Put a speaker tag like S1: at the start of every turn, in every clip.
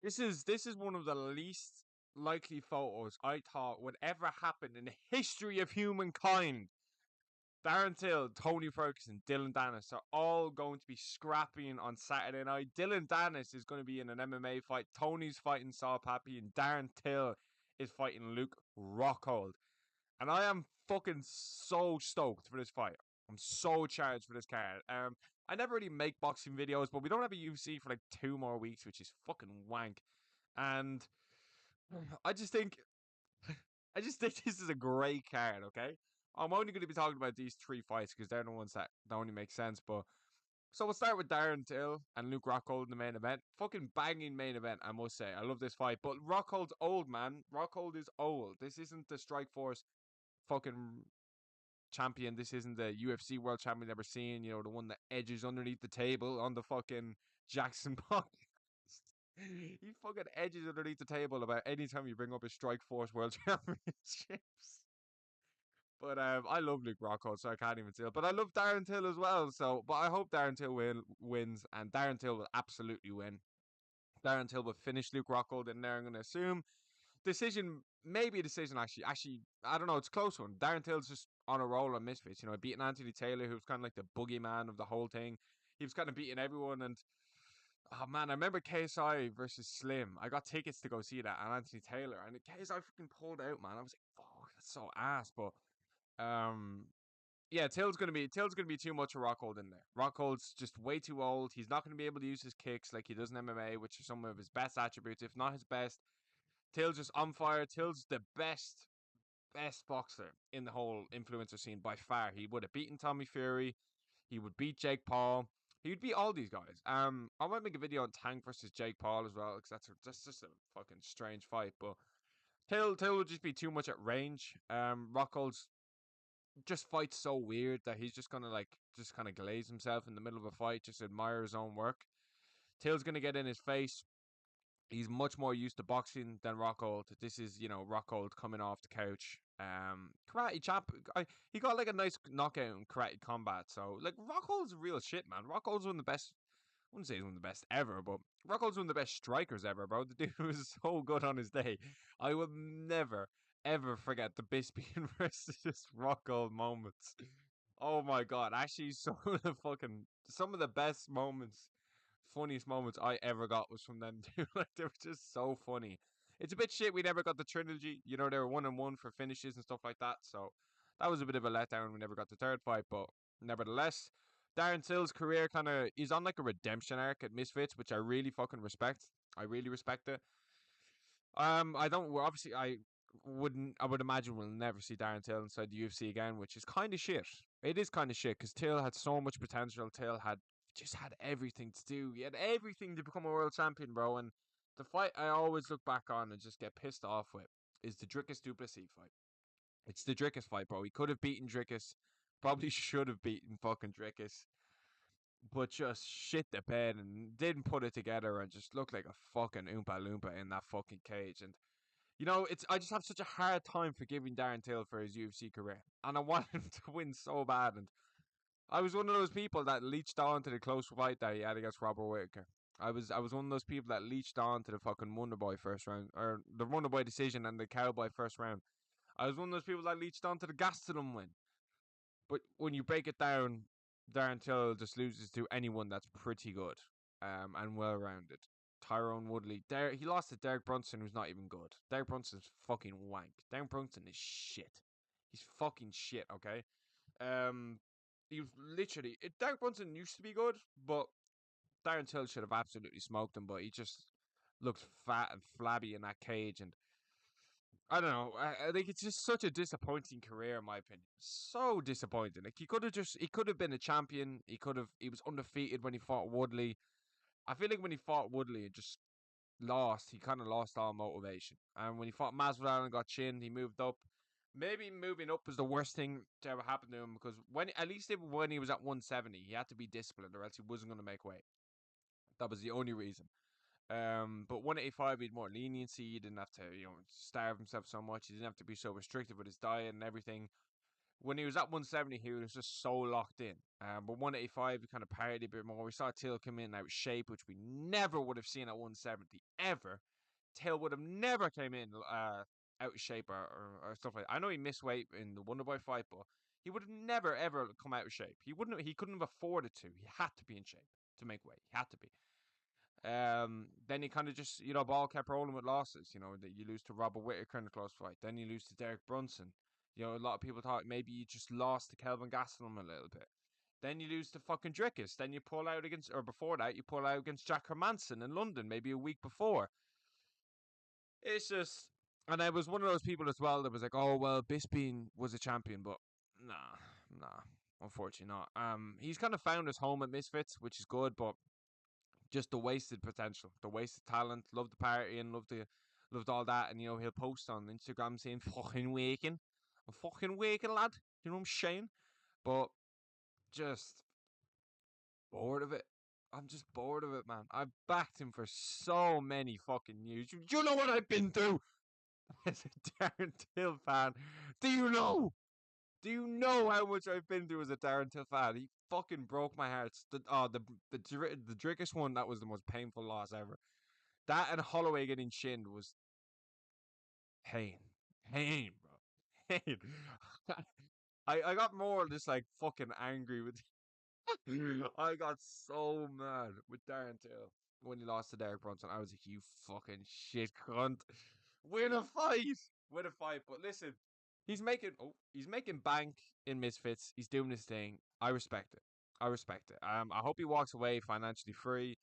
S1: This is one of the least likely photos I thought would ever happen in the history of humankind. Darren Till, Tony Ferguson, Dylan Dennis are all going to be scrapping on Saturday night. Dylan Dennis is going to be in an MMA fight. Tony's fighting Saul Pappy, and Darren Till is fighting Luke Rockhold. And I am fucking so stoked for this fight. I'm so charged for this card. I never really make boxing videos, but we don't have a UFC for like 2 more weeks, which is fucking wank. And I just think I just think this is a great card, okay? I'm only going to be talking about these three fights because they're the ones that only make sense. But so we'll start with Darren Till and Luke Rockhold in the main event. Fucking banging main event, I must say. I love this fight. But Rockhold's old, man. Rockhold is old. This isn't the Strikeforce fucking champion. This isn't the UFC world champion ever seen. You know, the one that edges underneath the table on the fucking Jackson podcast. He fucking edges underneath the table about any time you bring up his Strike Force World Championships. But I love Luke Rockhold, so I can't even tell. But I love Darren Till as well. So, but I hope Darren Till wins, and Darren Till will absolutely win. Darren Till will finish Luke Rockhold in there. I'm going to assume decision, maybe a decision. Actually, I don't know. It's a close one. Darren Till's just on a roll on Misfits. You know, beating Anthony Taylor, who was kind of like the boogeyman of the whole thing. He was kind of beating everyone, and oh man, I remember KSI versus Slim. I got tickets to go see that, and Anthony Taylor, and KSI fucking pulled out, man. I was like, "Fuck, that's so ass." But um, yeah, Till's gonna be too much of Rockhold in there. Rockhold's just way too old. He's not gonna be able to use his kicks like he does in MMA, which are some of his best attributes, if not his best. Till's just on fire. Till's the best boxer in the whole influencer scene by far. He would have beaten Tommy Fury. He would beat Jake Paul. He would beat all these guys. I might make a video on Tank versus Jake Paul as well because that's just a fucking strange fight. But Till would just be too much at range. Rockhold's just fights so weird that he's just gonna like just kind of glaze himself in the middle of a fight, just admire his own work. Till's gonna get in his face. He's much more used to boxing than Rockhold. This is, Rockhold coming off the couch. Karate chap. He got like a nice knockout in karate combat. So like Rockhold's real shit, man. Rockhold's one of the best. I wouldn't say he's one of the best ever, but Rockhold's one of the best strikers ever, bro. The dude was so good on his day. I will never ever forget the Bispian versus Rockhold moments. Oh my god! Actually, some of the best moments, funniest moments I ever got was from them two. Like they were just so funny. It's a bit shit we never got the trilogy. You know, they were 1-1 for finishes and stuff like that. So that was a bit of a letdown. We never got the third fight, but nevertheless, Darren Till's career kind of is on like a redemption arc at Misfits, which I really fucking respect. I really respect it. I don't. Well, obviously, I would imagine we'll never see Darren Till inside the UFC again, which is kind of shit. It is kind of shit because Till had so much potential. Till had everything to do. He had everything to become a world champion, bro. And the fight I always look back on and just get pissed off with is the Dricus Duplessis fight. It's the Dricus fight, bro. He could have beaten Dricus. Probably should have beaten fucking Dricus, but just shit the bed and didn't put it together and just looked like a fucking Oompa Loompa in that fucking cage. And it's I just have such a hard time forgiving Darren Till for his UFC career, and I want him to win so bad. And I was one of those people that leached on to the close fight that he had against Robert Whitaker. I was one of those people that leached on to the fucking Wonder Boy first round, or the Wonder Boy decision and the Cowboy first round. I was one of those people that leached on to the Gastelum win. But when you break it down, Darren Till just loses to anyone that's pretty good, and well rounded. Tyrone Woodley. He lost to Derek Brunson, who's not even good. Derek Brunson's fucking wank. Derek Brunson is shit. He's fucking shit. Okay. Um, he was literally. Derek Brunson used to be good, but Darren Till should have absolutely smoked him. But he just looked fat and flabby in that cage, and I don't know. I think it's just such a disappointing career, in my opinion. So disappointing. Like he could have been a champion. He was undefeated when he fought Woodley. I feel like when he fought Woodley and just lost, he kind of lost all motivation. And when he fought Masvidal and got chinned, he moved up. Maybe moving up was the worst thing to ever happen to him because at least when he was at 170, he had to be disciplined or else he wasn't going to make weight. That was the only reason. But 185, he had more leniency. He didn't have to, starve himself so much. He didn't have to be so restricted with his diet and everything. When he was at 170, he was just so locked in. But 185, he kind of partied a bit more. We saw Till come in out of shape, which we never would have seen at 170 ever. Till would have never came in out of shape or stuff like that. I know he missed weight in the Wonderboy fight, but he would have never ever come out of shape. He wouldn't. He couldn't have afforded to. He had to be in shape to make weight. He had to be. Then he kind of just, ball kept rolling with losses. That you lose to Robert Whittaker in the close fight. Then you lose to Derek Brunson. A lot of people thought maybe you just lost to Kelvin Gastelum a little bit. Then you lose to fucking Drickus. Then you pull out against, or before that, you pull out against Jack Hermanson in London, maybe a week before. It's just, and I was one of those people as well that was like, oh well, Bisping was a champion, but nah, unfortunately not. He's kind of found his home at Misfits, which is good, but just the wasted potential, the wasted talent. Loved the party and loved all that, and he'll post on Instagram saying "fucking waking, I'm fucking waking, lad." You know what I'm saying? But just bored of it. I'm just bored of it, man. I've backed him for so many fucking years. You know what I've been through as a Darren Till fan. Do you know? Do you know how much I've been through as a Darren Till fan? He fucking broke my heart. The Drickus one, that was the most painful loss ever. That and Holloway getting shinned was pain. Pain, bro. Pain. I got more just like fucking angry with I got so mad with Darren Till when he lost to Derek Brunson. I was like, you fucking shit cunt. Win a fight. Win a fight. But listen, he's making bank in Misfits. He's doing his thing. I respect it. I respect it. I hope he walks away financially free.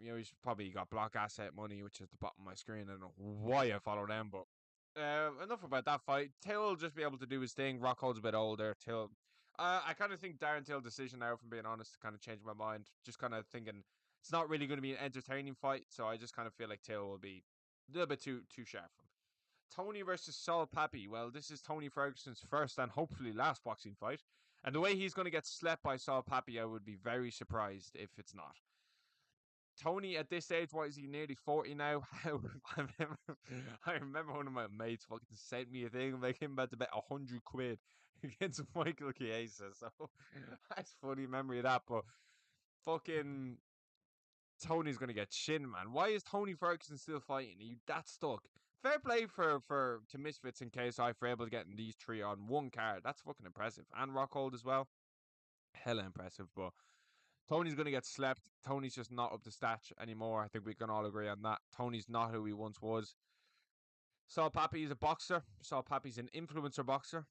S1: He's probably got block asset money, which is at the bottom of my screen. I don't know why I follow them, but enough about that fight. Till will just be able to do his thing. Rockhold's a bit older. Till, I kind of think Darren Till's decision now, from being honest, kind of changed my mind. Just kind of thinking it's not really going to be an entertaining fight, so I just kind of feel like Till will be a little bit too sharp for him. Tony versus Saul Pappy. Well, this is Tony Ferguson's first and hopefully last boxing fight. And the way he's going to get slept by Saul Pappy, I would be very surprised if it's not. Tony, at this age, what is he, nearly 40 now? I remember one of my mates fucking sent me a thing like him about to bet 100 quid against Michael Chiesa. So that's funny memory of that. But fucking Tony's gonna get shin, man. Why is Tony Ferguson still fighting? Are you that stuck? Fair play for to Misfits and KSI for able to get these three on one card. That's fucking impressive. And Rockhold as well. Hella impressive. But Tony's going to get slept. Tony's just not up to scratch anymore. I think we can all agree on that. Tony's not who he once was. Saul Pappy is a boxer. Saul Pappy's an influencer boxer.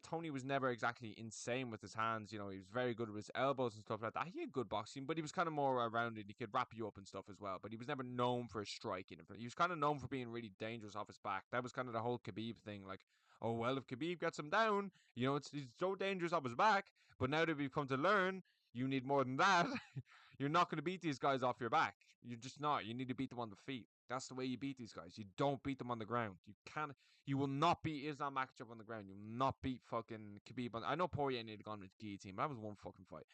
S1: Tony was never exactly insane with his hands. He was very good with his elbows and stuff like that. He had good boxing, but he was kind of more around it. He could wrap you up and stuff as well. But he was never known for his striking. He was kind of known for being really dangerous off his back. That was kind of the whole Khabib thing. Like, oh well, if Khabib gets him down, he's so dangerous off his back. But now that we've come to learn, you need more than that. You're not going to beat these guys off your back. You're just not. You need to beat them on the feet. That's the way you beat these guys. You don't beat them on the ground. You can't. You will not beat Islam Makhachev on the ground. You will not beat fucking Khabib I know Poirier needed to go on with guillotine, but that was one fucking fight.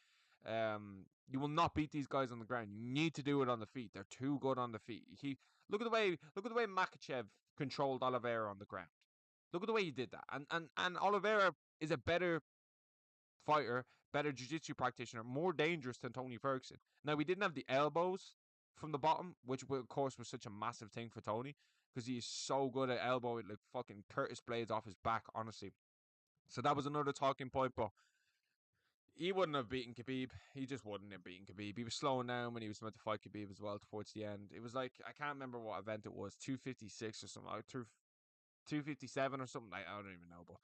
S1: You will not beat these guys on the ground. You need to do it on the feet. They're too good on the feet. Look at the way Makhachev controlled Oliveira on the ground. Look at the way he did that. And Oliveira is a better fighter, better jiu-jitsu practitioner, more dangerous than Tony Ferguson. Now, we didn't have the elbows from the bottom, which of course was such a massive thing for Tony, because he's so good at elbowing like fucking Curtis Blades off his back, honestly. So that was another talking point, but he wouldn't have beaten Khabib. He just wouldn't have beaten Khabib. He was slowing down when he was meant to fight Khabib as well towards the end. It was like, I can't remember what event it was, 256 or something, like 257 or something. I don't even know, but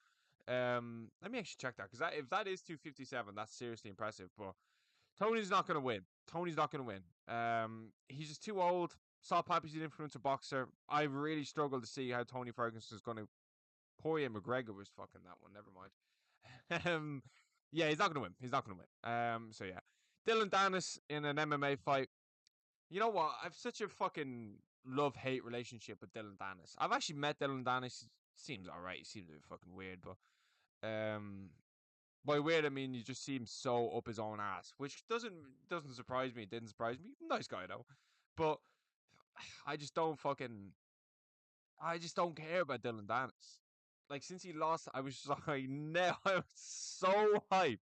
S1: let me actually check that, because if that is 257, that's seriously impressive. But Tony's not going to win. Tony's not going to win. He's just too old. Saul Pappy's an influencer boxer. I really struggle to see how Tony Ferguson is going to. Poirier McGregor was fucking that one. Never mind. Yeah, he's not going to win. He's not going to win. So yeah, Dylan Dennis in an MMA fight. You know what? I've such a fucking love-hate relationship with Dylan Dennis. I've actually met Dylan Dennis. He seems alright. He seems a bit fucking weird, but um, by weird I mean you just see him so up his own ass, which doesn't surprise me. It didn't surprise me. Nice guy though, but I just don't care about Dylan Dennis. like since he lost, I was just like, no, I was so hyped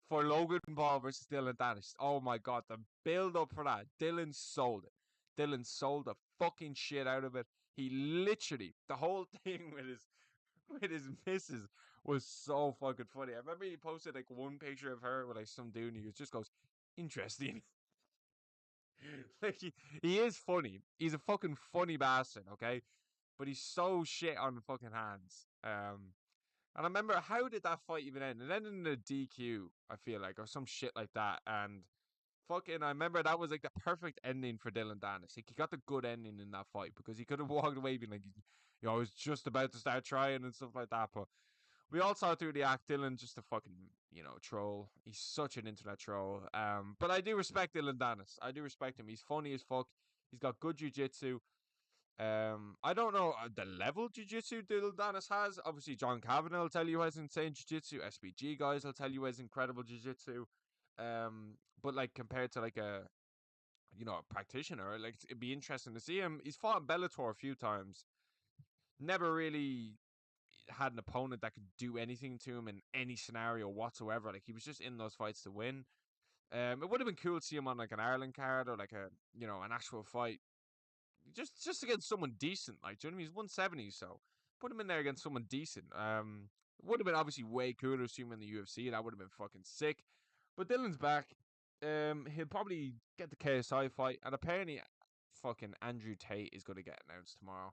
S1: for Logan Paul versus Dylan Dennis. Oh my god, the build up for that. Dylan sold it. Dylan sold the fucking shit out of it. He literally the whole thing with his missus was so fucking funny. I remember he posted like one picture of her with like some dude and he just goes, interesting. Like he is funny. He's a fucking funny bastard, okay? But he's so shit on the fucking hands. And I remember, how did that fight even end? It ended in a DQ, I feel like, or some shit like that. And fucking, I remember that was like the perfect ending for Dylan Dennis. Like he got the good ending in that fight because he could have walked away being like, you know, I was just about to start trying and stuff like that. But we all saw through the act. Dylan just a fucking, you know, troll. He's such an internet troll. But I do respect Dylan Dennis. I do respect him. He's funny as fuck. He's got good jujitsu. I don't know the level jiu-jitsu Dylan Dennis has. Obviously, John Kavanagh will tell you has insane jiu-jitsu. SBG guys will tell you has incredible jiu-jitsu. But like compared to like a a practitioner, like it'd be interesting to see him. He's fought in Bellator a few times. Never really had an opponent that could do anything to him in any scenario whatsoever. Like he was just in those fights to win. It would have been cool to see him on like an Ireland card or like a an actual fight just against someone decent. Like, do you know what I mean? He's 170, so put him in there against someone decent. Would have been obviously way cooler to see him in the UFC. That would have been fucking sick. But Dylan's back. He'll probably get the KSI fight, and apparently, fucking Andrew Tate is going to get announced tomorrow,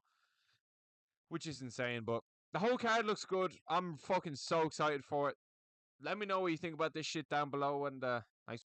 S1: which is insane. But the whole card looks good. I'm fucking so excited for it. Let me know what you think about this shit down below, and nice